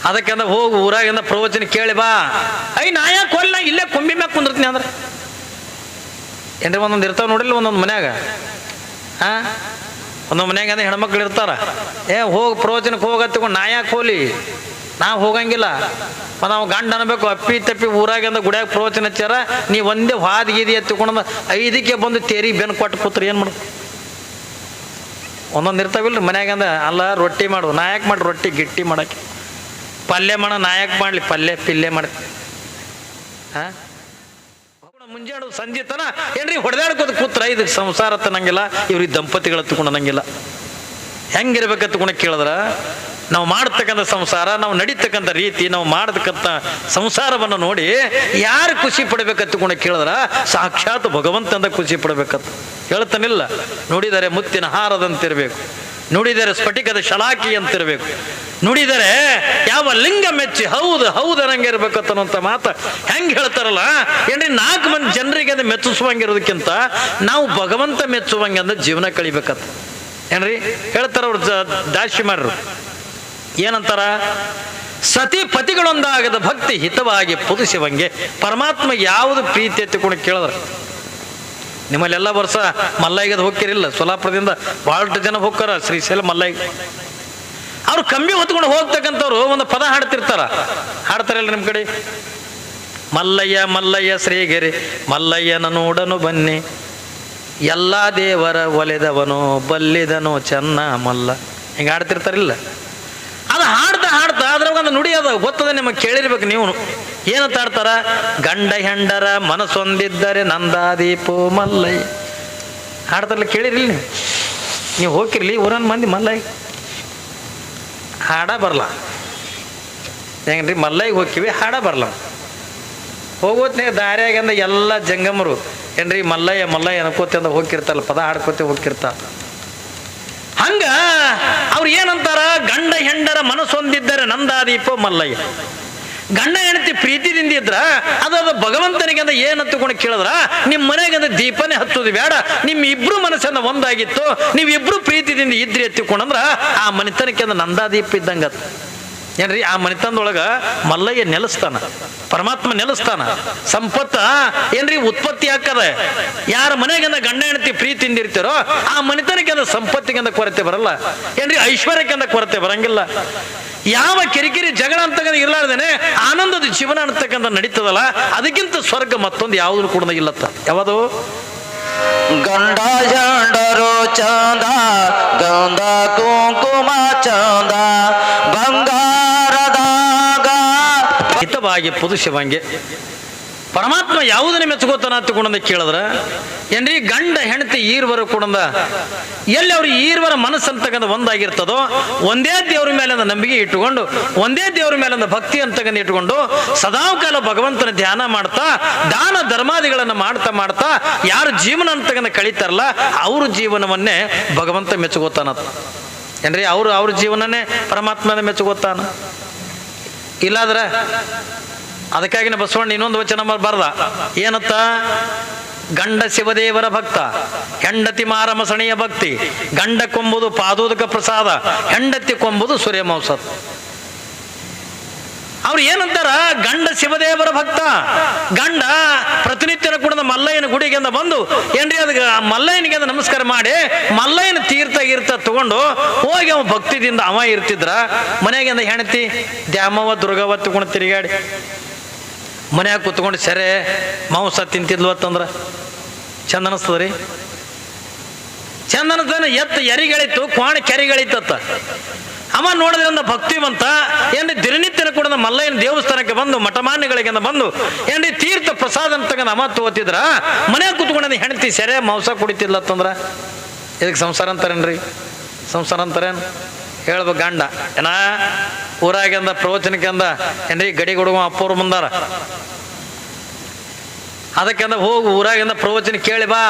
ಅದಕ್ಕೆಂದ ಹೋಗು ಊರಾಗಿಂದ ಪ್ರವಚನ ಕೇಳಿ ಬಾ. ನಾ ಯಾಕೆ ಕೊಲ್ಲ, ಇಲ್ಲೇ ಕೊಂಬಿ ಮ್ಯಾಗ ಕುಂದಿರ್ತೀನಿ ಅಂದ್ರೆ ಏನ್ರಿ ಒಂದೊಂದು ಇರ್ತಾವ ನೋಡಿಲ್ಲ ಒಂದೊಂದು ಮನ್ಯಾಗ. ಒಂದೊಂದು ಮನ್ಯಾಗ ಅಂದ್ರೆ ಹೆಣ್ಮಕ್ಳು ಇರ್ತಾರ. ಹೋಗಿ ಪ್ರವಚನಕ್ಕೆ ಹೋಗತ್ತಿಕೊಂಡು ನಾ ಯಾಕೆ ಹೋಲಿ, ನಾವು ಹೋಗಂಗಿಲ್ಲ. ನಾವು ಗಂಡ ಅನ್ಬೇಕು ಅಪ್ಪಿ ತಪ್ಪಿ ಊರಾಗಿಂದ ಗುಡಿಯಾಗ ಪ್ರವಚನ ಹಚ್ಚಾರ, ನೀ ಒಂದೇ ಹಾದಿ ಗೀದಿ ಎತ್ತಿಕೊಂಡು 5ಕ್ಕೆ ಬಂದು ತೇರಿ ಬೆನ್ನು ಕೊಟ್ಟು ಕೂತ್ರಿ ಏನು ಮಾಡು. ಒಂದೊಂದು ಇರ್ತಾವಿಲ್ರಿ ಮನ್ಯಾಗಂದ, ಅಲ್ಲ ರೊಟ್ಟಿ ಮಾಡು ನಾ ಯಾಕೆ ಮಾಡಿ ರೊಟ್ಟಿ ಗಿಟ್ಟಿ ಮಾಡಕ್ಕೆ, ಪಲ್ಯ ಮಾಡೋ ನಾ ಯಾಕೆ ಮಾಡಲಿ ಪಲ್ಯ ಪಿಲ್ಲೆ ಮಾಡ್ತೀನಿ. ಮುಂಜಾನೆ ಸಂಜೆ ತನ ಏನ್ರಿ ಹೊಡೆದಾಡ್ಕೋದು ಕೂತ್ರ ಇದಕ್ಕೆ ಸಂಸಾರ ತನ್ನಂಗಿಲ್ಲ, ಇವ್ರಿಗೆ ದಂಪತಿಗಳ ತಗೊಂಡಂಗಿಲ್ಲ. ಹೆಂಗಿರ್ಬೇಕಂತ ತಗೊಂಡ ಕೇಳಿದ್ರ ನಾವು ಮಾಡ್ತಕ್ಕಂಥ ಸಂಸಾರ, ನಾವು ನಡೀತಕ್ಕಂಥ ರೀತಿ, ನಾವು ಮಾಡತಕ್ಕಂಥ ಸಂಸಾರವನ್ನು ನೋಡಿ ಯಾರು ಖುಷಿ ಪಡ್ಬೇಕಂತ ತಗೊಂಡ ಕೇಳಿದ್ರ ಸಾಕ್ಷಾತ್ ಭಗವಂತಂದ ಖುಷಿ ಪಡ್ಬೇಕಂತ ಹೇಳ್ತಾನಿಲ್ಲ. ನೋಡಿದರೆ ಮುತ್ತಿನ ಹಾರದಂತಿರ್ಬೇಕು, ನುಡಿದರೆ ಸ್ಫಟಿಕದ ಶಲಾಕಿ ಅಂತಿರ್ಬೇಕು, ನುಡಿದರೆ ಯಾವ ಲಿಂಗ ಮೆಚ್ಚಿ ಹೌದು ಹೌದು ನಂಗೆ ಇರ್ಬೇಕಂತ ಮಾತ ಹೆಂಗೆ ಹೇಳ್ತಾರಲ್ಲ ಏನ್ರಿ. 4 ಮಂದಿ ಜನರಿಗೆ ಅದು ಮೆಚ್ಚಿಸುವಂಗಿರೋದಕ್ಕಿಂತ ನಾವು ಭಗವಂತ ಮೆಚ್ಚುವಂಗೆ ಅಂದ್ರೆ ಜೀವನ ಕಳಿಬೇಕಂತ ಏನ್ರಿ ಹೇಳ್ತಾರ ಅವ್ರು ದಾಶಿಮಾರರು. ಏನಂತಾರ, ಸತಿ ಪತಿಗಳೊಂದಾಗದ ಭಕ್ತಿ ಹಿತವಾಗಿ ಪುದುಸುವಂಗೆ ಪರಮಾತ್ಮ ಯಾವುದು ಪ್ರೀತಿ ಎತ್ತಿಕೊಂಡು ಕೇಳಿದ್ರ. ನಿಮ್ಮಲ್ಲೆಲ್ಲ ವರ್ಷ ಮಲ್ಲೈಗದ ಹೋಗ್ತಿರಿಲ್ಲ, ಸೋಲಾಪುರದಿಂದ ಭಾಳಷ್ಟು ಜನ ಹೋಗ್ತಾರ ಶ್ರೀಶೈಲ ಮಲ್ಲೈಗ. ಅವ್ರು ಕಂಬಿ ಹೊತ್ಕೊಂಡು ಹೋಗ್ತಕ್ಕಂಥವ್ರು ಒಂದು ಪದ ಹಾಡ್ತಿರ್ತಾರ, ಹಾಡ್ತಾರಲ್ಲ ನಿಮ್ಮ ಕಡೆ. ಮಲ್ಲಯ್ಯ ಮಲ್ಲಯ್ಯ ಶ್ರೀಗಿರಿ ಮಲ್ಲಯ್ಯನ ನೋಡನು ಬನ್ನಿ, ಎಲ್ಲ ದೇವರ ಒಲೆದವನು ಬಲ್ಲಿದನು ಚೆನ್ನ ಮಲ್ಲ, ಹಿಂಗೆ ಹಾಡ್ತಿರ್ತಾರಿಲ್ಲ. ಅದು ಹಾಡ್ತಾ ಹಾಡ್ತಾ ಅದ್ರಾಗ ಒಂದು ನುಡಿ ಅದ ಗೊತ್ತದ, ನಿಮಗೆ ಕೇಳಿರ್ಬೇಕು ನೀವು. ಏನಂತ ಹಾಡ್ತಾರ, ಗಂಡ ಹೆಂಡರ ಮನಸ್ಸೊಂದಿದ್ದರೆ ನಂದಾದೀಪೋ ಮಲ್ಲಯ್ಯ ಹಾಡ್ತಾರಲ್ಲ, ಕೇಳಿರ್ಲಿ ನೀವು ಹೋಗಿರ್ಲಿ ಊರನ್ ಮಂದಿ ಮಲ್ಲಯ್ಯ ಹಾಡ ಬರಲ್ಲ. ಹೆಂಗ್ರಿ ಮಲ್ಲಯ್ಯ ಹೋಗಿವಿ ಹಾಡ ಬರಲ್ಲ. ಹೋಗೋತ್ನಾಗ ದಾರಿಯಾಗಂದ ಎಲ್ಲ ಜಂಗಮರು ಏನ್ರಿ ಮಲ್ಲಯ್ಯ ಮಲ್ಲಯ್ಯ ಅನ್ಕೋತ ಹೋಗಿರ್ತಾರಲ್ಲ, ಪದ ಹಾಡ್ಕೋತ ಹೋಗಿರ್ತಾರ. ಹಂಗ ಅವ್ರು ಏನಂತಾರ, ಗಂಡ ಹೆಂಡರ ಮನಸ್ಸೊಂದಿದ್ದರೆ ನಂದಾದೀಪ ಮಲ್ಲಯ್ಯ. ಗಂಡ ಹೆಂಡತಿ ಪ್ರೀತಿದಿಂದ ಇದ್ರ ಅದು ಭಗವಂತನಿಗೆ ಅಂದ ಏನಂತಕೊಂಡು ಕೇಳಿದ್ರ, ನಿಮ್ಮ ಮನೆಗಂದ ದೀಪನೇ ಹತ್ತೋದು ಬೇಡ, ನಿಮ್ಮ ಇಬ್ರು ಮನಸ್ಸನ್ನ ಒಂದಾಗಿತ್ತು, ನೀವಿಬ್ರು ಪ್ರೀತಿದಿಂದ ಇದ್ರಿ ಎತ್ತಿಕೊಂಡಂದ್ರ ಆ ಮನೆತನಕ್ಕೆ ಅಂದ ನಂದಾದೀಪ ಇದ್ದಂಗ ಏನ್ರಿ. ಆ ಮನೆತನದೊಳಗ ಮಲ್ಲಯ್ಯ ನೆಲೆಸ್ತಾನ, ಪರಮಾತ್ಮ ನೆಲೆಸ್ತಾನ. ಸಂಪತ್ತ ಏನ್ರಿ ಉತ್ಪತ್ತಿ ಹಾಕದ. ಯಾರ ಮನೆಗಂದ ಗಂಡ ಹೆಂಡತಿ ಪ್ರೀತಿಯಿಂದ ಇರ್ತಾರೋ ಆ ಮನೆತನಕ್ಕೆ ಅಂದ ಸಂಪತ್ತಿಗೆಂದ ಕೊರತೆ ಬರಲ್ಲ ಏನ್ರಿ, ಐಶ್ವರ್ಯಕ್ಕೆಂದ ಕೊರತೆ ಬರಂಗಿಲ್ಲ. ಯಾವ ಕಿರಿಕಿರಿ ಜಗಳ ಅಂತಕ್ಕಂಥ ಇರ್ಲಾರ್ದೇನೆ ಆನಂದದ ಜೀವನ ಅಂತಕ್ಕಂಥ ನಡೀತದಲ್ಲ, ಅದಕ್ಕಿಂತ ಸ್ವರ್ಗ ಮತ್ತೊಂದು ಯಾವ್ದು ಕೂಡ ಇಲ್ಲತ್ತ. ಯಾವುದು ಗಂಡ ಹೆಂಡರು ಚಂದ ಗಂಧ ಕುಂಕುಮ ಚಂದ ಬಂಗಾರದಾಗ ಹಿತವಾಗಿ ಪುದುಸುವಂಗೆ ಪರಮಾತ್ಮ ಯಾವುದನ್ನ ಮೆಚ್ಚುಗೋತಾನ ಅಂತಕೊಂಡ ಕೇಳಿದ್ರ ಏನ್ರಿ, ಗಂಡ ಹೆಂಡತಿ ಈರ್ವರು ಕೊಡಂದ ಎಲ್ಲಿ ಅವ್ರ ಈರ್ವರ ಮನಸ್ಸಂತಕ್ಕಂಥ ಒಂದಾಗಿರ್ತದೋ, ಒಂದೇ ದೇವ್ರ ಮೇಲೆ ನಂಬಿಕೆ ಇಟ್ಟುಕೊಂಡು, ಒಂದೇ ದೇವ್ರ ಮೇಲೆ ಭಕ್ತಿ ಅಂತಕ್ಕಂಥ ಇಟ್ಟುಕೊಂಡು ಸದಾಕಾಲ ಭಗವಂತನ ಧ್ಯಾನ ಮಾಡ್ತಾ ದಾನ ಧರ್ಮಾದಿಗಳನ್ನು ಮಾಡ್ತಾ ಮಾಡ್ತಾ ಯಾರು ಜೀವನ ಅಂತಕ್ಕಂಥ ಕಳೀತಾರಲ್ಲ ಅವ್ರ ಜೀವನವನ್ನೇ ಭಗವಂತ ಮೆಚ್ಚುಗೋತಾನ ಏನ್ರಿ. ಅವ್ರ ಜೀವನನೇ ಪರಮಾತ್ಮನ ಮೆಚ್ಚುಗೋತಾನ. ಇಲ್ಲಾದ್ರ ಅದಕ್ಕಾಗಿನ ಬಸವಣ್ಣ ಇನ್ನೊಂದು ವಚನ ಬರ್ದ, ಏನತ್ತ, ಗಂಡ ಶಿವದೇವರ ಭಕ್ತ, ಹೆಂಡತಿ ಮಾರಮಸಣಿಯ ಭಕ್ತಿ, ಗಂಡ ಕೊಂಬುದು ಪಾದೋದಕ ಪ್ರಸಾದ, ಹೆಂಡತಿ ಕೊಂಬುದು ಸೂರ್ಯಮೌಸತ್. ಅವ್ರು ಏನಂತಾರ, ಗಂಡ ಶಿವದೇವರ ಭಕ್ತ, ಗಂಡ ಪ್ರತಿನಿತ್ಯನ ಕೂಡ ಮಲ್ಲಯ್ಯನ ಗುಡಿಗೆ ಬಂದು ಏನ್ರಿ ಅದಕ್ಕೆ ಮಲ್ಲಯ್ಯನಿಗೆ ನಮಸ್ಕಾರ ಮಾಡಿ ಮಲ್ಲಯ್ಯನ ತೀರ್ಥ ಗೀರ್ಥ ತಗೊಂಡು ಹೋಗಿ ಅವ ಭಕ್ತಿದಿಂದ ಅವ ಇರ್ತಿದ್ರ. ಮನೆಯಾಗಿಂದ ಹೆಂಡತಿ ದ್ಯಾಮವ್ವ ದುರ್ಗವ್ವ ತಗೊಂಡು ತಿರುಗಾಡಿ ಮನ್ಯಾಗ ಕೂತ್ಕೊಂಡು ಸೆರೆ ಮಾಂಸ ತಿಂತಿದ್ಲತ್ತಂದ್ರ ಚಂದ ಅನಸ್ತದ್ರಿ. ಚಂದ ಅನಸ್ತನ ಎತ್ತ ಎರಿಗಳಿತ್ತು, ಕ್ವಾಣ ಕೆರಿಗಳಿತ್ತ. ಅವ ನೋಡಿದ್ರಿಂದ ಭಕ್ತಿವಂತ ಏನ್ರಿ ದಿನನಿತ್ಯನ ಕೂಡ ಮಲ್ಲಯ್ಯನ ದೇವಸ್ಥಾನಕ್ಕೆ ಬಂದು ಮಠಮಾನ್ಯಗಳಿಗೆ ಬಂದು ಏನ್ರಿ ತೀರ್ಥ ಪ್ರಸಾದ ಅಂತಕ್ಕಂಥ ಅವ ತಗೋತಿದ್ರ. ಮನ್ಯಾಗ ಕೂತ್ಕೊಂಡ ಹೆಂಡತಿ ಸೆರೆ ಮಾಂಸ ಕುಡಿತಿದ್ಲತ್ತಂದ್ರ ಇದಕ್ಕೆ ಸಂಸಾರ ಅಂತಾರೇನ್ರಿ? ಸಂಸಾರ ಅಂತಾರೇನು ಹೇಳ್ಬೇಕು. ಗಂಡ ಏನ ಊರಾಗಿಂದ ಪ್ರವಚನಕ್ಕೆ ಅಂದ ಏನ್ರಿ ಗಡಿ ಕೊಡುವ ಅಪ್ಪವ್ರು ಬಂದಾರ, ಅದಕ್ಕೆಂದ ಹೋಗು ಊರಾಗಿಂದ ಪ್ರವಚನ ಕೇಳಿ ಬಾ.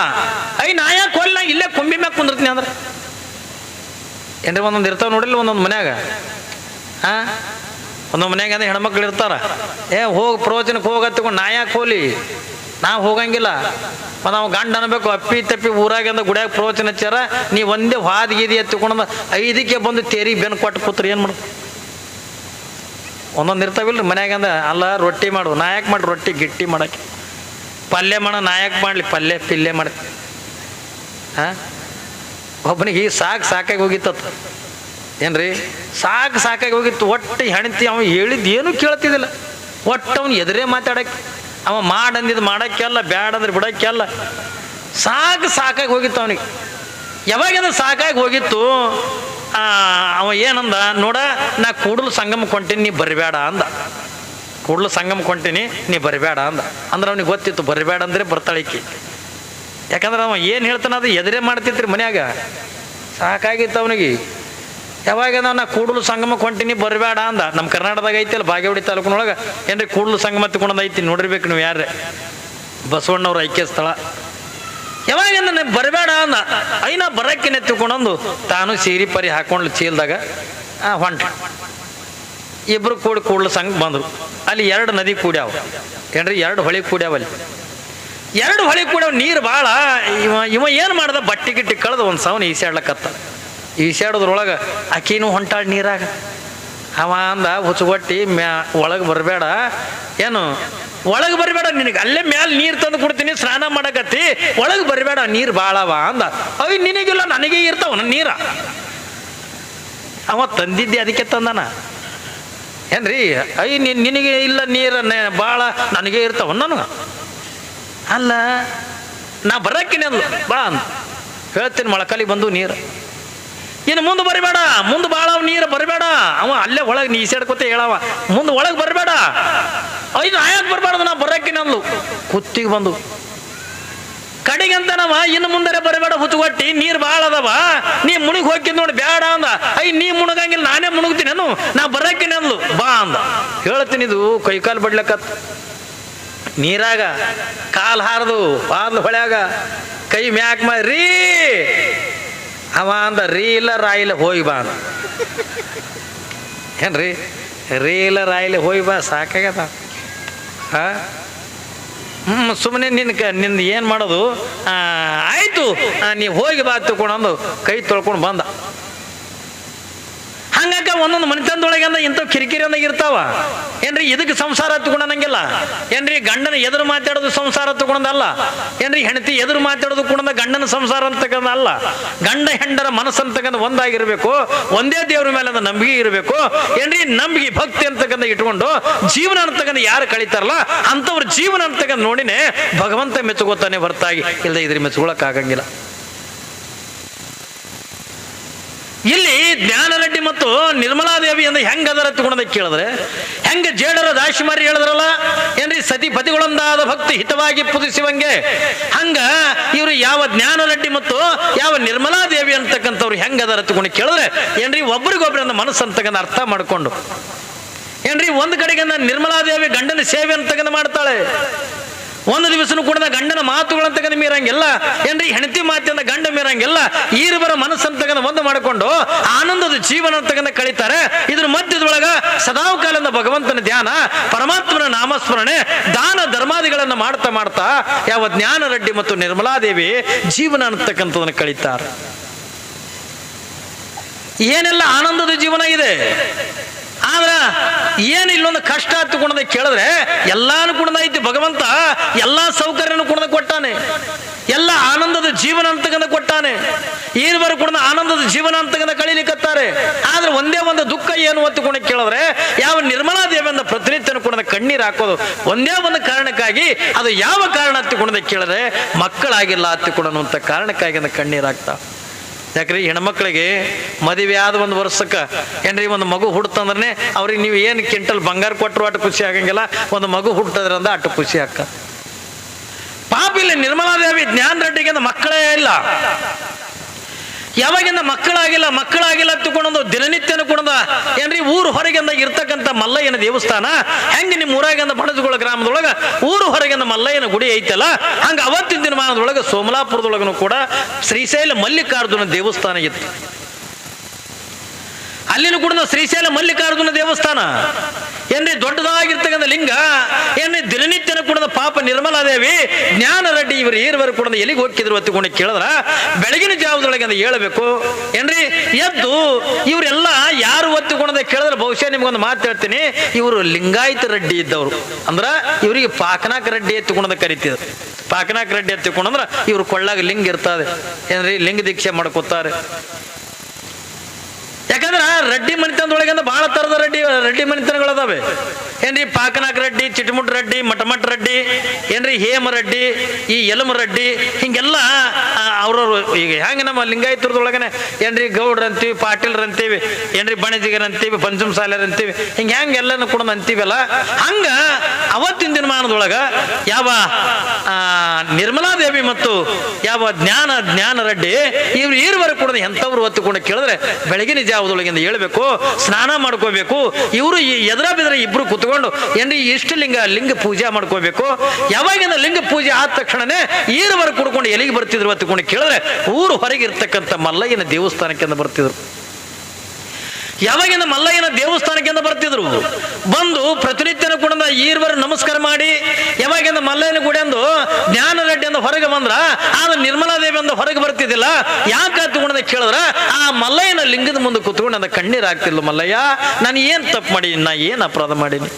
ನಾ ಯಾಕೆ ಕೊಲ್ಲ, ಇಲ್ಲೇ ಕೊಂಬಿ ಮ್ಯಾಗ ಕುಂದಿರ್ತೀನಿ ಅಂದ್ರೆ ಏನ್ರಿ. ಒಂದೊಂದು ಇರ್ತಾವ ನೋಡಿಲ್ಲ ಒಂದೊಂದು ಮನ್ಯಾಗ. ಒಂದೊಂದು ಮನ್ಯಾಗ ಅಂದ್ರೆ ಹೆಣ್ಮಕ್ಳು ಇರ್ತಾರ, ಹೋಗಿ ಪ್ರವಚನಕ್ಕೆ ಹೋಗತ್ತಿಕೊಂಡು ನಾ ಯಾಕೆ ಹೋಲಿ, ನಾವು ಹೋಗಂಗಿಲ್ಲ. ಮತ್ತು ನಾವು ಗಂಡ ಅನ್ಬೇಕು ಅಪ್ಪಿ ತಪ್ಪಿ ಊರಾಗಿಂದ ಗುಡಿಯಾಗ ಪ್ರವಚನ ಹಚ್ಚಾರ, ನೀ ಒಂದೇ ಹಾದಿ ಗೀದಿ ಎತ್ತಿಕೊಂಡು 5ಕ್ಕೆ ಬಂದು ತೇರಿ ಬೆನ್ನು ಕೊಟ್ಟು ಕೂತ್ರಿ ಏನು ಮಾಡು. ಒಂದೊಂದು ಇರ್ತಾವಿಲ್ರಿ ಮನ್ಯಾಗಂದ ಅಲ್ಲ ರೊಟ್ಟಿ ಮಾಡು ನಾ ಯಾಕೆ ಮಾಡಿ ರೊಟ್ಟಿ ಗಿಟ್ಟಿ ಮಾಡಕ್ಕೆ, ಪಲ್ಯ ಮಾಡೋ ನಾ ಯಾಕೆ ಮಾಡಲಿ ಪಲ್ಯ ಪಿಲ್ಲೆ ಮಾಡ್ತೀನಿ. ಹಾಂ, ಒಬ್ಬನಿಗೆ ಸಾಕಾಗಿ ಹೋಗಿತ್ತತ್ತ ಏನ್ರಿ, ಸಾಕಾಗಿ ಹೋಗಿತ್ತು. ಒಟ್ಟು ಹೆಣ್ತಿ ಅವ ಹೇಳಿದ್ದು ಏನೂ ಕೇಳ್ತಿದ್ದಿಲ್ಲ. ಒಟ್ಟು ಅವ್ನು ಎದುರೇ ಮಾತಾಡಕ್ಕೆ, ಅವ ಮಾಡಂದಿದ್ದು ಮಾಡೋಕ್ಕೆಲ್ಲ, ಬ್ಯಾಡ ಅಂದ್ರೆ ಬಿಡೋಕ್ಕೆಲ್ಲ. ಸಾಕಾಗಿ ಹೋಗಿತ್ತು ಅವನಿಗೆ. ಯಾವಾಗಿಂದ ಸಾಕಾಗಿ ಹೋಗಿತ್ತು, ಅವ ಏನಂದ ನೋಡ, ನಾ ಕೂಡಲು ಸಂಗಮ ಕೊಂಟೀನಿ, ನೀ ಬರಬೇಡ ಅಂದ. ಕೂಡಲು ಸಂಗಮ ಕೊಂಟೀನಿ, ನೀ ಬರಬೇಡ ಅಂದ. ಅಂದ್ರೆ ಅವ್ನಿಗೆ ಗೊತ್ತಿತ್ತು ಬರಬೇಡ ಅಂದರೆ ಬರ್ತಾಳಿಕ್ಕಿ. ಯಾಕಂದ್ರೆ ಅವ ಏನು ಹೇಳ್ತಾನೆ ಅದು ಎದುರೇ ಮಾಡ್ತಿತ್ರಿ ಮನ್ಯಾಗ. ಸಾಕಾಗಿತ್ತು ಅವನಿಗೆ. ಯಾವಾಗ ನಾ ಕೂಡಲು ಸಂಗಮ ಕೊಂಟೀನಿ ಬರಬೇಡ ಅಂದ. ನಮ್ಮ ಕರ್ನಾಟಕದಾಗ ಐತಿಲ್ಲ ಬಾಗೇವಾಡಿ ತಾಲೂಕಿನೊಳಗೆ ಏನ್ರಿ ಕೂಡಲು ಸಂಗಮ ತಗೊಂಡು ಐತಿ, ನೋಡಿರ್ಬೇಕು ನೀವು ಯಾರೇ, ಬಸವಣ್ಣವ್ರ ಐಕ್ಯ ಸ್ಥಳ. ಯಾವಾಗ ನಾನು ಬರಬೇಡ ಅಂದ. ಐನಾ ಬರಕ್ಕೆ ನೆತ್ತಿಕೊಂಡೊಂದು ತಾನು ಸೀರೆ ಪರಿ ಹಾಕೊಂಡು ಚೀಲ್ದಾಗ ಹೊಂಟ. ಇಬ್ರು ಕೂಡಲು ಸಂಘ ಬಂದರು. ಅಲ್ಲಿ 2 ನದಿ ಕೂಡ್ಯಾವ ಏನ್ರಿ, 2 ಹೊಳಿ ಕೂಡ್ಯಾವ. ಅಲ್ಲಿ 2 ಹೊಳಿ ಕೂಡ್ಯಾವ. ನೀರು ಭಾಳ. ಇವ ಏನು ಮಾಡ್ದ, ಬಟ್ಟೆ ಗಿಟ್ಟಿ ಕಳೆದು ಒಂದು ಸಾವನ್ನ ಈಸಾಡ್ಲಕತ್ತ. ಈಸಾಡೋದ್ರೊಳಗೆ ಆಕಿನೂ ಹೊಂಟಾಳ ನೀರಾಗ. ಅವ ಅಂದ ಹುಚ್ಚುಗೊಟ್ಟಿ ಒಳಗೆ ಬರಬೇಡ, ಏನು ಒಳಗೆ ಬರಬೇಡ, ನಿನಗೆ ಅಲ್ಲೇ ಮ್ಯಾಲೆ ನೀರು ತಂದು ಕೊಡ್ತೀನಿ, ಸ್ನಾನ ಮಾಡಕತ್ತಿ, ಒಳಗೆ ಬರಬೇಡ, ನೀರು ಭಾಳವ ಅಂದ. ಅವಿ ನಿನಗಿಲ್ಲ ನನಗೆ ಇರ್ತಾವ ನನ್ನ ನೀರ. ಅವ ತಂದಿದ್ದೆ ಅದಕ್ಕೆ ತಂದನ ಏನ್ರಿ. ನಿನಗೆ ಇಲ್ಲ ನೀರು ಭಾಳ, ನನಗೆ ಇರ್ತಾವ ನನಗೆ. ಅಲ್ಲ ನಾ ಬರಕ್ಕಿನಿ ಅಂದ್ಲು. ಬಾ ಅಂದ. ಹೇಳ್ತೀನಿ ಮೊಳಕಾಲಿಗೆ ಬಂದು ನೀರು. ಇನ್ನು ಮುಂದೆ ಬರಬೇಡ, ಮುಂದೆ ಭಾಳ ನೀರು ಬರಬೇಡ. ಅವ ಅಲ್ಲೇ ಒಳಗೆ ನೀಸಾಡ್ಕೊತ ಹೇಳವ, ಮುಂದೆ ಒಳಗೆ ಬರಬೇಡ. ನಾ ಯಾಕೆ ಬರಬಾರ್ದು, ನಾ ಬರಕ್ಕಿನಿ ಅಂದ್ಲು. ಕುತ್ತಿಗೆ ಬಂದು ಕಡೆಗಂತನವ ಇನ್ನು ಮುಂದೆ ಬರಬೇಡ, ಹುಚ್ಚುಗೊಟ್ಟಿ ನೀರು ಭಾಳ ಅದಾವ, ನೀ ಮುಳುಗಿ ಹೋಗಿದ್ ನೋಡಿ ಬ್ಯಾಡ ಅಂದ. ನೀ ಮುಣಗಂಗಿಲ್ಲ, ನಾನೇ ಮುಣಗ್ತೀನಿ ಅನು, ನಾ ಬರಕ್ಕಿನಿ ಅಂದ್ಲು. ಬಾ ಅಂದ. ಹೇಳ್ತೀನಿ ಇದು ಕೈಕಾಲು ಬಡ್ಲಕತ್ ನೀರಾಗ ಕಾಲು ಹಾರದು ಬಾದ್ಲು ಹೊಳ್ಯಾಗ ಕೈ ಮ್ಯಾಕ್ ರೀ. ಅವ ಅಂದ ರೀ ಇಲ್ಲ ರಾಯಿಲ್ಲ ಹೋಗಿ ಬಾ ಅಂದ. ಏನ್ರಿ ರೀ ಇಲ್ಲ ರಾಯಿಲ್ಲ ಹೋಗಿ ಬಾ ಸಾಕಾಗ್ಯದ. ಸುಮ್ಮನೆ ನಿಂದು ಏನು ಮಾಡೋದು, ಆಯಿತು ನೀವು ಹೋಗಿ ಬಾ ತಗೊಂಡು ಕೈ ತೊಳ್ಕೊಂಡು ಬಂದ. ಹಂಗಾಕ ಒಂದೊಂದು ಮನೆತನದೊಳಗೆ ಅಂದ ಇಂಥವು ಕಿರಿಕಿರಿ ಅಂದಾಗ ಇರ್ತಾವ ಏನ್ರಿ. ಇದಕ್ಕೆ ಸಂಸಾರ ತಗೊಂಡಂಗಿಲ್ಲ ಏನ್ರಿ. ಗಂಡನ ಎದುರು ಮಾತಾಡೋದು ಸಂಸಾರ ತಗೊಂಡಲ್ಲ ಏನ್ರಿ. ಹೆಂಡತಿ ಎದುರು ಮಾತಾಡೋದು ಕೂಡ ಗಂಡನ ಸಂಸಾರ ಅಂತಕ್ಕಂಥ ಗಂಡ ಹೆಂಡರ ಮನಸ್ಸು ಅಂತಕ್ಕಂಥ ಒಂದಾಗಿರ್ಬೇಕು. ಒಂದೇ ದೇವ್ರ ಮೇಲೆ ಅದು ನಂಬಿಕೆ ಇರಬೇಕು ಏನ್ರಿ. ನಂಬಿಕೆ ಭಕ್ತಿ ಅಂತಕ್ಕಂಥ ಇಟ್ಕೊಂಡು ಜೀವನ ಅಂತಕ್ಕಂಥ ಯಾರು ಕಳೀತಾರಲ್ಲ ಅಂಥವ್ರ ಜೀವನ ಅಂತಕ್ಕಂಥ ನೋಡಿನೇ ಭಗವಂತ ಮೆಚ್ಚುಗೋತಾನೆ ಹೊರತಾಗಿ ಇಲ್ಲದೆ ಇದ್ರ ಮೆಚ್ಚುಗೊಳಕ್ ಆಗಂಗಿಲ್ಲ. ಇಲ್ಲಿ ಜ್ಞಾನರೆಡ್ಡಿ ಮತ್ತು ನಿರ್ಮಲಾದೇವಿ ಅಂದ್ರೆ ಹೆಂಗ ಅದರ ತಗೊಂಡ ಕೇಳಿದ್ರೆ ಹೆಂಗ ಜೇಡರ ದಾಶಿಮಾರಿ ಹೇಳಿದ್ರಲ್ಲ ಏನ್ರಿ, ಸತಿ ಪತಿಗಳೊಂದಾದ ಭಕ್ತಿ ಹಿತವಾಗಿ ಪುದಿಸುವಂಗೆ ಹಂಗ ಇವರು ಯಾವ ಜ್ಞಾನರೆಡ್ಡಿ ಮತ್ತು ಯಾವ ನಿರ್ಮಲಾದೇವಿ ಅಂತಕ್ಕಂಥವ್ರು ಹೆಂಗ ಅದರ ತಗೊಂಡು ಕೇಳಿದ್ರೆ ಏನ್ರಿ, ಒಬ್ರಿಗೊಬ್ರನ್ನ ಮನಸ್ಸು ಅಂತಕ್ಕಂಥ ಅರ್ಥ ಮಾಡ್ಕೊಂಡು ಏನ್ರಿ. ಒಂದು ಕಡೆಗೆ ನಿರ್ಮಲಾದೇವಿ ಗಂಡನ ಸೇವೆ ಅಂತಕ್ಕಂಥ ಮಾಡ್ತಾಳೆ. ಒಂದು ದಿವಸನೂ ಕೂಡ ಗಂಡನ ಮಾತುಗಳಂತಕ್ಕಂಥ ಮೀರಂಗಿಲ್ಲ ಏನ್ರಿ. ಹೆಂಡತಿ ಮಾತಿಂದ ಗಂಡ ಮೀರಂಗಿಲ್ಲ. ಈರುಬರ ಮನಸ್ಸಂತಕ್ಕಂಥ ಒಂದು ಮಾಡಿಕೊಂಡು ಆನಂದದ ಜೀವನ ಅಂತಕ್ಕಂಥ ಕಳೀತಾರೆ. ಇದ್ರ ಮಧ್ಯದೊಳಗ ಸದಾಕಾಲದ ಭಗವಂತನ ಧ್ಯಾನ, ಪರಮಾತ್ಮನ ನಾಮಸ್ಮರಣೆ, ದಾನ ಧರ್ಮಾದಿಗಳನ್ನ ಮಾಡ್ತಾ ಮಾಡ್ತಾ ಯಾವ ಜ್ಞಾನರೆಡ್ಡಿ ಮತ್ತು ನಿರ್ಮಲಾದೇವಿ ಜೀವನ ಅಂತಕ್ಕಂಥದನ್ನ ಕಳೀತಾರೆ. ಏನೆಲ್ಲ ಆನಂದದ ಜೀವನ ಇದೆ. ಆದ್ರ ಏನು ಇಲ್ಲೊಂದು ಕಷ್ಟ ಹತ್ತುಕೊಂಡ ಕೇಳಿದ್ರೆ ಎಲ್ಲಾನು ಕೂಡ ಐತಿ. ಭಗವಂತ ಎಲ್ಲಾ ಸೌಕರ್ಯನು ಕೂಡ ಕೊಟ್ಟಾನೆ, ಎಲ್ಲ ಆನಂದದ ಜೀವನ ಅಂತಕ್ಕಂಥ ಕೊಟ್ಟಾನೆ. ಈರುವರು ಕೂಡ ಆನಂದದ ಜೀವನ ಅಂತಕ್ಕಂಥ ಕಳೀಲಿಕ್ಕತ್ತಾರೆ. ಆದ್ರೆ ಒಂದೇ ಒಂದು ದುಃಖ ಏನು ಹತ್ತುಕೊಂಡು ಕೇಳಿದ್ರೆ ಯಾವ ನಿರ್ಮಲಾದೇವಿಯಿಂದ ಪ್ರತಿನಿತ್ಯನು ಕೂಡ ಕಣ್ಣೀರು ಹಾಕೋದು ಒಂದೇ ಒಂದು ಕಾರಣಕ್ಕಾಗಿ. ಅದು ಯಾವ ಕಾರಣ ಹತ್ತಿಕೊಂಡ ಕೇಳಿದ್ರೆ ಮಕ್ಕಳಾಗಿಲ್ಲ ಹತ್ತಿಕೊಂಡನು ಅಂತ ಕಾರಣಕ್ಕಾಗಿ ಕಣ್ಣೀರು ಹಾಕ್ತಾ. ಯಾಕ್ರಿ, ಹೆಣ್ಮಕ್ಳಿಗೆ ಮದುವೆ ಆದ 1 ವರ್ಷಕ್ಕೆ ಏನ್ರಿ ಒಂದು ಮಗು ಹುಡ್ತಂದ್ರೆ ಅವ್ರಿಗೆ ನೀವು ಏನು ಕ್ವಿಂಟಲ್ ಬಂಗಾರ ಕೊಟ್ಟರು ಅಷ್ಟು ಖುಷಿ ಆಗಂಗಿಲ್ಲ. ಒಂದು ಮಗು ಹುಟ್ಟದ್ರಂದ ಅಷ್ಟು ಖುಷಿ ಆಕ್ಕ. ಪಾಪ ಇಲ್ಲಿ ನಿರ್ಮಲಾದೇವಿ ಜ್ಞಾನರೆಡ್ಡಿಗೆ ಮಕ್ಕಳೇ ಇಲ್ಲ. ಯಾವಾಗಿಂದ ಮಕ್ಕಳಾಗಿಲ್ಲ ತಗೊಂಡು ದಿನನಿತ್ಯನು ಕೂಡ ಏನ್ರಿ ಊರು ಹೊರಗಿಂದ ಇರ್ತಕ್ಕಂಥ ಮಲ್ಲಯ್ಯನ ದೇವಸ್ಥಾನ ಹೆಂಗೆ ನಿಮ್ಮ ಊರಾಗಿಂದ ಬಣಜುಗಳ ಗ್ರಾಮದೊಳಗ ಊರು ಹೊರಗಿಂದ ಮಲ್ಲಯ್ಯನ ಗುಡಿ ಐತಲ್ಲ ಹಂಗ ಅವತ್ತಿನ ದಿನಮಾನದೊಳಗೆ ಸೋಮಲಾಪುರದೊಳಗನು ಕೂಡ ಶ್ರೀಶೈಲ ಮಲ್ಲಿಕಾರ್ಜುನ ದೇವಸ್ಥಾನ ಇತ್ತು. ಅಲ್ಲಿನೂ ಕೂಡ ಶ್ರೀಶೈಲ ಮಲ್ಲಿಕಾರ್ಜುನ ದೇವಸ್ಥಾನ ಏನ್ರಿ ದೊಡ್ಡದಾಗಿರ್ತಕ್ಕಂಥ ಲಿಂಗ ಏನ್ರಿ. ದಿನನಿತ್ಯನ ಕೂಡ ಪಾಪ ಪಾಪ ನಿರ್ಮಲಾದೇವಿ ಜ್ಞಾನ ರೆಡ್ಡಿ ಇವರು ಈರ್ವರು ಕೂಡ ಎಲ್ಲಿಗೆ ಹೋಗಿದ್ರು ಹೊತ್ತುಕೊಂಡು ಕೇಳಿದ್ರ ಬೆಳಗಿನ ಜಾವದೊಳಗೆ ಅಂತ ಹೇಳಬೇಕು ಏನ್ರಿ. ಎದ್ದು ಇವರೆಲ್ಲ ಯಾರು ಹೊತ್ತುಕೊಂಡದ ಕೇಳಿದ್ರೆ ಬಹುಶಃ ನಿಮ್ಗೊಂದು ಮಾತು ಹೇಳ್ತೀನಿ, ಇವರು ಲಿಂಗಾಯತ ರೆಡ್ಡಿ ಇದ್ದವರು. ಅಂದ್ರ ಇವರಿಗೆ ಪಾಕನಾಕ ರೆಡ್ಡಿ ಎತ್ತುಕೊಂಡದ ಕರಿತಿದ್ರು. ಪಾಕನಾಕ ರೆಡ್ಡಿ ಎತ್ತುಕೊಂಡಂದ್ರ ಇವ್ರು ಕೊಳ್ಳಾಗ ಲಿಂಗ ಇರ್ತದೆ ಏನ್ರಿ, ಲಿಂಗ ದೀಕ್ಷೆ ಮಾಡ್ಕೋತಾರೆ. ಯಾಕಂದ್ರ ರೆಡ್ಡಿ ಮನಿತನದೊಳಗೆ ಬಹಳ ತರದ ರೆಡ್ಡಿ ಮನಿತನಗಳದಾವೆ ಏನ್ರಿ. ಪಾಕನಾಕ್ ರೆಡ್ಡಿ, ಚಿಟಮುಟ್ ರೆಡ್ಡಿ, ಮಟಮಟ್ ರೆಡ್ಡಿ ಏನ್ರಿ, ಹೇಮ ರೆಡ್ಡಿ, ಈ ಯಲಮ ರೆಡ್ಡಿ, ಹಿಂಗೆಲ್ಲ ಅವ್ರವ್ರು. ಈಗ ಹೆಂಗ ನಮ್ಮ ಲಿಂಗಾಯತರದೊಳಗನೆ ಏನ್ರಿ ಗೌಡ್ರ ಅಂತೀವಿ, ಪಾಟೀಲ್ರ ಅಂತೀವಿ ಏನ್ರಿ, ಬಣಜಿಗರ್ ಅಂತೀವಿ, ಪಂಚಮ ಸಾಲರ್ ಅಂತೀವಿ, ಹಿಂಗ ಹೆಂಗ ಎಲ್ಲಾನು ಕೂಡ ಅಂತೀವಲ್ಲ, ಹಂಗ ಅವತ್ತಿನ ದಿನಮಾನದೊಳಗ ಯಾವ ನಿರ್ಮಲಾದೇವಿ ಮತ್ತು ಯಾವ ಜ್ಞಾನ ರೆಡ್ಡಿ ಇವ್ರು ಈರ್ವರೆಗೆ ಕೂಡ ಎಂಥವ್ರು ಹೊತ್ತುಕೊಂಡು ಕೇಳಿದ್ರೆ ಬೆಳಗಿನ ಜಾವದೊಳಗಿಂದ ಹೇಳ್ಬೇಕು, ಸ್ನಾನ ಮಾಡ್ಕೋಬೇಕು. ಇವರು ಎದುರ ಬಿದ್ರೆ ಇಬ್ರು ಕುತ್ಕೊಂಡು ಏನ್ರಿ ಇಷ್ಟು ಲಿಂಗ ಪೂಜೆ ಮಾಡ್ಕೋಬೇಕು. ಯಾವಾಗಿಂದ ಲಿಂಗ ಪೂಜೆ ಆದ ತಕ್ಷಣನೇ ಈರುವರೆಗೆ ಕುಡ್ಕೊಂಡು ಎಲ್ಲಿಗೆ ಬರ್ತಿದ್ರು ಹೊತ್ತುಕೊಂಡು ಕೇಳಿದ್ರೆ ಊರು ಹೊರಗೆ ಇರ್ತಕ್ಕಂಥ ಮಲ್ಲಯ್ಯನ ದೇವಸ್ಥಾನಕ್ಕೆ ಬರ್ತಿದ್ರು. ಯಾವಾಗಿಂದ ಮಲ್ಲಯ್ಯನ ದೇವಸ್ಥಾನಕ್ಕೆ ಬರ್ತಿದ್ರು, ಬಂದು ಪ್ರತಿನಿತ್ಯನ ಕೂಡ ಈರ್ವರು ನಮಸ್ಕಾರ ಮಾಡಿ ಯಾವಾಗಿಂದ ಮಲ್ಲಯ್ಯನ ಗುಡಿ ಅಂದು ಜ್ಞಾನ ರೆಡ್ಡಿ ಅಂದ ಹೊರಗೆ ಬಂದ್ರ ಆದ ನಿರ್ಮಲಾದೇವಿ ಅಂದ ಹೊರಗೆ ಬರ್ತಿದ್ದಿಲ್ಲ. ಯಾಕೆ ತಗೊಂಡ ಕೇಳಿದ್ರ ಆ ಮಲ್ಲಯ್ಯನ ಲಿಂಗದ ಮುಂದೆ ಕುತ್ಕೊಂಡು ನನ್ನ ಕಣ್ಣೀರ್ ಆಗ್ತಿಲ್ಲ. ಮಲ್ಲಯ್ಯ, ನಾನು ಏನ್ ತಪ್ಪು ಮಾಡಿ, ನಾ ಏನ್ ಅಪರಾಧ ಮಾಡೀನಿ,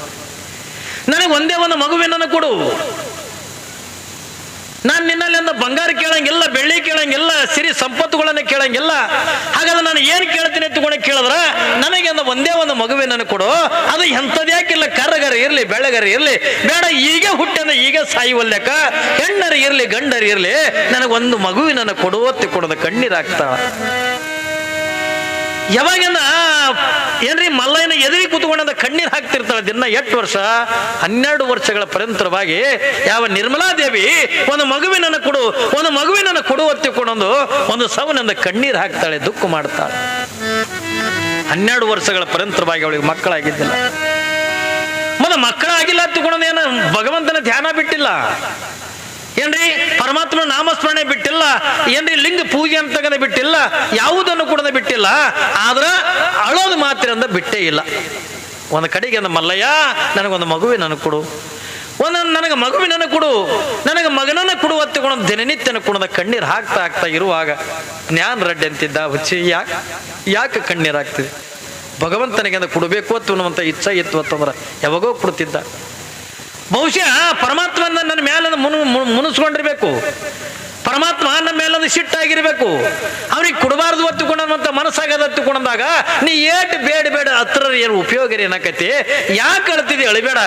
ನನಗೆ ಒಂದೇ ಒಂದು ಮಗುವಿನನ್ನು ಕೊಡು. ನಾನು ನಿನ್ನಲ್ಲಿ ಅಂದ ಬಂಗಾರ ಕೇಳಂಗಿಲ್ಲ, ಬೆಳ್ಳಿ ಕೇಳಂಗಿಲ್ಲ, ಸಿರಿ ಸಂಪತ್ತುಗಳನ್ನ ಕೇಳಂಗಿಲ್ಲ. ಹಾಗಾದ್ರೆ ನಾನು ಏನ್ ಕೇಳ್ತೀನಿ ತಗೊಂಡು ಕೇಳಿದ್ರ ನನಗೆ ಅಂದ ಒಂದೇ ಒಂದು ಮಗುವಿನನ್ನು ಕೊಡು. ಅದು ಎಂಥದ್ಯಾಕಿಲ್ಲ, ಕರ್ರಗರ ಇರ್ಲಿ ಬೆಳ್ಳಗರ ಇರ್ಲಿ ಬೇಡ, ಈಗ ಹುಟ್ಟಂದ ಈಗ ಸಾಯುವಲ್ಲೆಕ್ಕ, ಹೆಣ್ಣರು ಇರ್ಲಿ ಗಂಡರು ಇರ್ಲಿ, ನನಗೊಂದು ಮಗುವಿನನ್ನು ಕೊಡುವತ್ತೆ ಕೊಡೋದ ಕಣ್ಣೀರಾಗ್ತಾಳ. ಯಾವಾಗಿಂದ ಏನ್ರಿ ಮಲ್ಲಯ್ಯನ ಎದುರಿ ಕೂತ್ಕೊಂಡ ಕಣ್ಣೀರ್ ಹಾಕ್ತಿರ್ತಾಳೆ ದಿನ. 8 ವರ್ಷ 12 ವರ್ಷಗಳ ಪರ್ಯಂತರವಾಗಿ ಯಾವ ನಿರ್ಮಲಾದೇವಿ ಒಂದು ಮಗುವಿನನ್ನು ಕೊಡು ಹೊತ್ತಿಕೊಂಡೊಂದು ಒಂದು ಸವನಂದ ಕಣ್ಣೀರ್ ಹಾಕ್ತಾಳೆ, ದುಃಖ ಮಾಡ್ತಾಳೆ. 12 ವರ್ಷಗಳ ಪರ್ಯಂತರವಾಗಿ ಅವಳಿಗೆ ಮಕ್ಕಳಾಗಿದ್ದಿಲ್ಲ. ಮತ್ತೆ ಮಕ್ಕಳಾಗಿಲ್ಲ ಹತ್ತುಕೊಂಡೊಂದು ಏನು ಭಗವಂತನ ಧ್ಯಾನ ಬಿಟ್ಟಿಲ್ಲ ಏನ್ರಿ, ಪರಮಾತ್ಮ ನಾಮಸ್ಮರಣೆ ಬಿಟ್ಟಿಲ್ಲ ಏನ್ರಿ, ಲಿಂಗ ಪೂಜೆ ಅಂತಕ್ಕಂಥ ಬಿಟ್ಟಿಲ್ಲ, ಯಾವುದನ್ನು ಕೂಡ ಬಿಟ್ಟಿಲ್ಲ. ಆದ್ರ ಅಳೋದು ಮಾತ್ರ ಅಂದ ಬಿಟ್ಟೇ ಇಲ್ಲ. ಒಂದು ಕಡೆಗೆ ಅಂದ ಮಲ್ಲಯ್ಯ ನನಗೊಂದು ಮಗುವಿನನ್ನು ಕೊಡು, ನನಗೆ ಮಗುವಿನನ್ನು ಕೊಡು, ನನಗೆ ಮಗನನ್ನು ಕೊಡು ಹೊತ್ತುಕೊಂಡು ದಿನನಿತ್ಯನ ಕುಣದ ಕಣ್ಣೀರು ಹಾಕ್ತಾ ಇರುವಾಗ ಜ್ಞಾನ ರೆಡ್ಡಿ ಅಂತಿದ್ದ, ಹುಚ್ಚಿ ಯಾಕೆ ಕಣ್ಣೀರು ಹಾಕ್ತಿದೆ, ಭಗವಂತನಿಗೆ ಅಂದ ಕೊಡಬೇಕು ಅನ್ನುವಂಥ ಇಚ್ಛೆ ಇತ್ತು ಅಂತಂದ್ರೆ ಯಾವಾಗೋ ಕೊಡ್ತಿದ್ದ. ಬಹುಶಃ ಪರಮಾತ್ಮನ ನನ್ನ ಮೇಲೆ ಮುನಿಸ್ಕೊಂಡಿರ್ಬೇಕು, ಪರಮಾತ್ಮ ನಮ್ಮ ಮೇಲೊಂದು ಸಿಟ್ಟಾಗಿರ್ಬೇಕು, ಅವ್ರಿಗೆ ಕೊಡಬಾರ್ದು ಹೊತ್ತುಕೊಂಡಂತ ಮನಸ್ಸಾಗದ ಹತ್ತುಕೊಂಡಾಗ ನೀ ಏಟ್ ಬೇಡ ಹತ್ರ ಏನು ಉಪಯೋಗ ಏನಕತಿ, ಯಾಕೆ ಅಳ್ತಿದ್ದಿ, ಅಳಿಬೇಡ,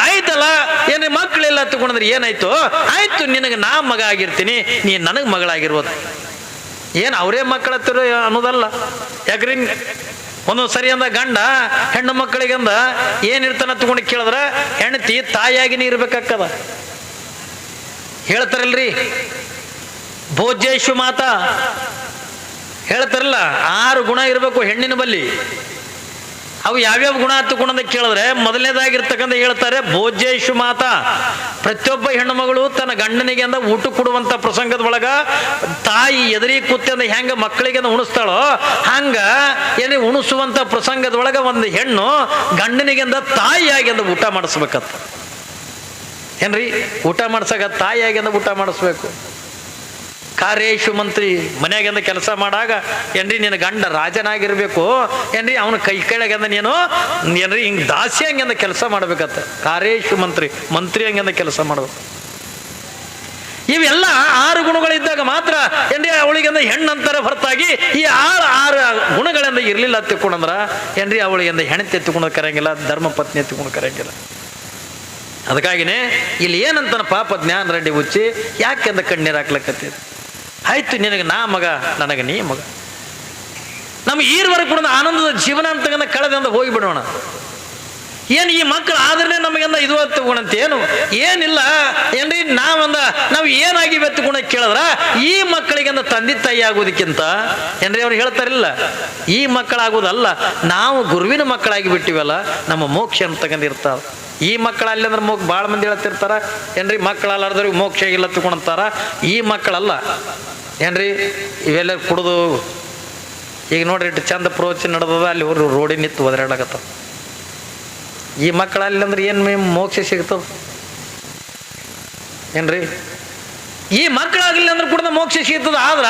ಆಯ್ತಲ್ಲ ಏನ್ರಿ ಮಕ್ಕಳೆಲ್ಲ ಹತ್ತುಕೊಂಡ್ರೆ ಏನಾಯ್ತು, ಆಯ್ತು ನಿನಗೆ ನಾ ಮಗ ಆಗಿರ್ತೀನಿ, ನೀ ನನಗೆ ಮಗಳಾಗಿರ್ಬೋದು. ಏನು ಅವರೇ ಮಕ್ಕಳ ಹತ್ತಿರ ಅನ್ನೋದಲ್ಲ. ಯಾಕ್ರಿ ಒಂದೊಂದು ಸರಿ ಅಂದ ಗಂಡ ಹೆಣ್ಣು ಮಕ್ಕಳಿಗಂದ ಏನಿರ್ತಾನ ತಗೊಂಡು ಕೇಳಿದ್ರ ಹೆಂಡತಿ ತಾಯಿಯಾಗಿನೇ ಇರ್ಬೇಕಾಕ್ಕದ. ಹೇಳ್ತಾರಲ್ರಿ ಭೋಜ್ಯೇಶು ಮಾತಾ ಹೇಳ್ತಾರಲ್ಲ, 6 ಗುಣ ಇರಬೇಕು ಹೆಣ್ಣಿನ ಬಲ್ಲಿ. ಅವು ಯಾವ್ಯಾವ ಗುಣ ಹತ್ತುಕೊಂಡ ಕೇಳಿದ್ರೆ ಮೊದಲನೇದಾಗಿರ್ತಕ್ಕಂಥ ಹೇಳ್ತಾರೆ ಭೋಜ್ಯೇಶು ಮಾತಾ. ಪ್ರತಿಯೊಬ್ಬ ಹೆಣ್ಣು ಮಗಳು ತನ್ನ ಗಂಡನಿಗೆ ಅಂದ ಊಟ ಕೊಡುವಂತ ಪ್ರಸಂಗದ ಒಳಗ ತಾಯಿ ಎದುರಿ ಕೂತ್ಯಂದ ಹೆಂಗ ಮಕ್ಕಳಿಗೆ ಉಣಿಸ್ತಾಳೋ ಹಂಗ ಏನೇ ಉಣಿಸುವಂತ ಪ್ರಸಂಗದ ಒಳಗ ಒಂದು ಹೆಣ್ಣು ಗಂಡನಿಗೆ ಅಂದ ತಾಯಿಯಾಗಿ ಅಂದ ಊಟ ಮಾಡಿಸ್ಬೇಕತ್ತ ಏನ್ರಿ, ಊಟ ಮಾಡ್ಸಕ ತಾಯಿಯಾಗಿ ಅಂದ ಊಟ ಮಾಡಿಸ್ಬೇಕು. ಕಾರ್ಯೇಶು ಮಂತ್ರಿ, ಮನೆಯಾಗಿಂದ ಕೆಲಸ ಮಾಡಾಗ ಏನ್ರಿ ನಿನ್ನ ಗಂಡ ರಾಜನಾಗಿರ್ಬೇಕು ಏನ್ರಿ, ಅವನ ಕೈ ಕೆಳಗಂದ ನೀನು ಏನ್ರಿ ಹಿಂಗ್ ದಾಸಿ ಹಂಗಿಂದ ಕೆಲಸ ಮಾಡ್ಬೇಕತ್ತ. ಕಾರ್ಯೇಶು ಮಂತ್ರಿ ಹಂಗಿಂದ ಕೆಲಸ ಮಾಡ್ಬೇಕು. ಇವೆಲ್ಲ 6 ಗುಣಗಳಿದ್ದಾಗ ಮಾತ್ರ ಏನ್ರಿ ಅವಳಿಗೆಂದ ಹೆಣ್ಣಂತರ ಹೊರತಾಗಿ ಈ 6 ಗುಣಗಳಿಂದ ಇರ್ಲಿಲ್ಲ ತಿಳ್ಕೊಂಡ್ರ ಏನ್ರಿ ಅವಳಿಗೆಂದ ಹೆಣ್ಣು ಎತ್ತುಕೊಂಡು ಕರಂಗಿಲ್ಲ, ಧರ್ಮ ಪತ್ನಿ ಎತ್ತುಕೊಂಡು ಕರಂಗಿಲ್ಲ. ಅದಕ್ಕಾಗಿನೇ ಇಲ್ಲಿ ಏನಂತಾನ ಪಾಪ ಜ್ಞಾನ ರೆಡ್ಡಿ ಹುಚ್ಚಿ ಯಾಕೆಂದ ಕಣ್ಣೀರು ಹಾಕ್ಲಕ್ಕತ್ತಿದ. ಆಯ್ತು ನಿನಗೆ ನಾ ಮಗ, ನನಗೆ ನೀ ಮಗ, ನಮ್ಗೆ ಈರ್ವರೆಗೆ ಕೂಡ ಆನಂದದ ಜೀವನ ಅಂತಕ್ಕಂಥ ಕಳೆದಿಂದ ಹೋಗಿಬಿಡೋಣ. ಏನು ಈ ಮಕ್ಕಳು ಆದ್ರೆ ನಮಗೆಂದ ಇದು ತಗೊಂಡಂತ ಏನಿಲ್ಲ ಏನ್ರಿ, ನಾವು ಏನಾಗಿವೆ ತಗೊಂಡ ಕೇಳಿದ್ರ ಈ ಮಕ್ಕಳಿಗೆಂದ ತಂದೆ ತಾಯಿ ಆಗೋದಕ್ಕಿಂತ ಏನ್ರಿ ಅವ್ರು ಹೇಳ್ತಾರಿಲ್ಲ, ಈ ಮಕ್ಕಳಾಗೋದಲ್ಲ, ನಾವು ಗುರುವಿನ ಮಕ್ಕಳಾಗಿ ಬಿಟ್ಟಿವಲ್ಲ ನಮ್ಮ ಮೋಕ್ಷ ಅಂತಕ್ಕಂದಿರ್ತಾವ. ಈ ಮಕ್ಕಳ ಅಲ್ಲಿ ಅಂದ್ರೆ ಭಾಳ ಮಂದಿ ಹೇಳ್ತಿರ್ತಾರ ಏನ್ರಿ, ಮಕ್ಕಳಲ್ಲಾರ್ದವ್ರಿಗೆ ಮೋಕ್ಷ ಇಲ್ಲ ತಗೊಂಡಂತಾರ. ಈ ಮಕ್ಕಳಲ್ಲ ಏನ್ರಿ, ಇವೆಲ್ಲ ಕುಡಿದು ಈಗ ನೋಡ್ರಿ ಇಟ್ಟು ಚಂದ ಪ್ರವಚನ ನಡೆದದ, ಅಲ್ಲಿ ಅವ್ರು ರೋಡಿ ನಿಂತು ಒದರಾಡಕತ್ತ. ಈ ಮಕ್ಕಳಲ್ಲಿ ಅಂದ್ರೆ ಏನು ಮೋಕ್ಷ ಸಿಗ್ತದ? ಏನ್ರಿ ಈ ಮಕ್ಕಳಾಗಲಿಲ್ಲ ಅಂದ್ರೆ ಕೂಡ ಮೋಕ್ಷ ಸಿಗ್ತದ. ಆದ್ರ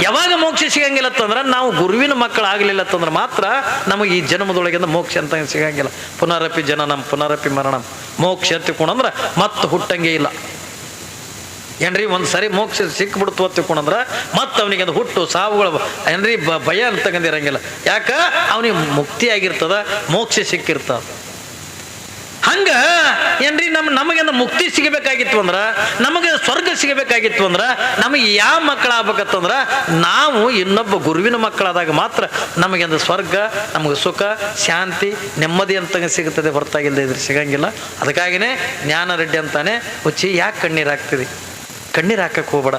ಯಾವಾಗ ಮೋಕ್ಷ ಸಿಗಂಗಿಲ್ಲತ್ತಂದ್ರೆ ನಾವು ಗುರುವಿನ ಮಕ್ಕಳಾಗಲಿಲ್ಲತ್ತಂದ್ರೆ ಮಾತ್ರ ನಮಗೆ ಈ ಜನ್ಮದೊಳಗಿಂದ ಮೋಕ್ಷ ಅಂತ ಸಿಗಂಗಿಲ್ಲ. ಪುನರಪಿ ಜನನಂ ಪುನರಪಿ ಮರಣಂ. ಮೋಕ್ಷ ತಿಳ್ಕೊಂಡ್ರೆ ಮತ್ತೆ ಹುಟ್ಟಂಗೆ ಇಲ್ಲ ಏನ್ರಿ. ಒಂದು ಸರಿ ಮೋಕ್ಷ ಸಿಕ್ಬಿಡ್ತು ತಿಳ್ಕೊಂಡ್ರೆ ಮತ್ತೆ ಅವನಿಗೆ ಅದು ಹುಟ್ಟು ಸಾವುಗಳು ಏನ್ರಿ ಭಯ ಅಂತಕ್ಕಂದಿರಂಗಿಲ್ಲ. ಯಾಕ ಅವನಿಗೆ ಮುಕ್ತಿ ಆಗಿರ್ತದ, ಮೋಕ್ಷ ಸಿಕ್ಕಿರ್ತದ. ಹಂಗ ಏನ್ರಿ ನಮಗಿಂದ ಮುಕ್ತಿ ಸಿಗಬೇಕಾಗಿತ್ತು ಅಂದ್ರ, ನಮಗೆ ಸ್ವರ್ಗ ಸಿಗಬೇಕಾಗಿತ್ತು ಅಂದ್ರ, ನಮಗೆ ಯಾವ ಮಕ್ಕಳಾಗಬೇಕತ್ತಂದ್ರ ನಾವು ಇನ್ನೊಬ್ಬ ಗುರುವಿನ ಮಕ್ಕಳಾದಾಗ ಮಾತ್ರ ನಮಗಿಂದ ಸ್ವರ್ಗ, ನಮಗೆ ಸುಖ, ಶಾಂತಿ, ನೆಮ್ಮದಿ ಅಂತ ಸಿಗುತ್ತದೆ, ಹೊರತಾಗಿಲ್ಲದೆ ಇದ್ರೆ ಸಿಗಂಗಿಲ್ಲ. ಅದಕ್ಕಾಗಿನೇ ಜ್ಞಾನರೆಡ್ಡಿ ಅಂತಾನೆ ಹುಚ್ಚಿ ಯಾಕೆ ಕಣ್ಣೀರು ಹಾಕ್ತಿದಿ? ಕಣ್ಣೀರು ಹಾಕಕ್ಕೆ ಹೋಗ್ಬೇಡ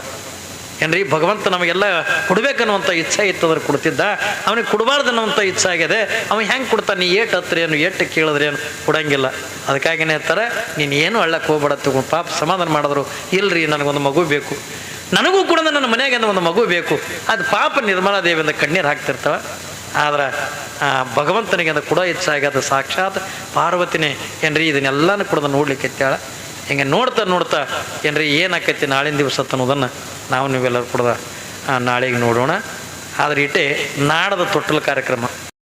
ಏನ್ರಿ. ಭಗವಂತ ನಮಗೆಲ್ಲ ಕೊಡ್ಬೇಕನ್ನುವಂಥ ಇಚ್ಛೆ ಇತ್ತಂದ್ರೆ ಕೊಡ್ತಿದ್ದ, ಅವನಿಗೆ ಕೊಡಬಾರ್ದು ಅನ್ನುವಂಥ ಇಚ್ಛೆ ಆಗಿದೆ. ಅವನು ಹೆಂಗೆ ಕೊಡ್ತಾನೆ? ನೀ ಏಟು ಹತ್ರೇನು ಏಟು ಕೇಳಿದ್ರೇನು ಕೊಡಂಗಿಲ್ಲ. ಅದಕ್ಕಾಗಿನೇ ಹೇಳ್ತಾರೆ, ನೀನು ಏನು ಅಳ್ಳಕ್ಕೆ ಹೋಗ್ಬೇಡ ತಗೊಂಡು ಪಾಪ ಸಮಾಧಾನ ಮಾಡಿದ್ರು. ಇಲ್ರಿ ನನಗೊಂದು ಮಗು ಬೇಕು, ನನಗೂ ಕೂಡ ನನ್ನ ಮನೆಯಾಗಿಂದ ಒಂದು ಮಗು ಬೇಕು. ಅದು ಪಾಪ ನಿರ್ಮಲಾದೇವಿಯಿಂದ ಕಣ್ಣೀರು ಹಾಕ್ತಿರ್ತಾವೆ. ಆದ್ರೆ ಭಗವಂತನಿಗೆ ಅದು ಕೊಡೋ ಇಚ್ಛೆ ಆಗ್ಯದ ಸಾಕ್ಷಾತ್ ಪಾರ್ವತಿನೇ ಏನ್ರಿ ಇದನ್ನೆಲ್ಲನೂ ಕೂಡ ನೋಡ್ಲಿಕ್ಕೆ ಎತ್ತಾಳ. ಹಿಂಗೆ ನೋಡ್ತಾ ನೋಡ್ತಾ ಏನ್ರಿ ಏನಾಕೈತಿ ನಾಳಿನ ದಿವಸ ಅನ್ನೋದನ್ನು ನಾವು ನೀವೆಲ್ಲರೂ ಕೂಡ ನಾಳೆಗೆ ನೋಡೋಣ. ಆದ್ರೆ ಇಟ್ಟೆ ನಾಡದ ತೊಟ್ಟಲು ಕಾರ್ಯಕ್ರಮ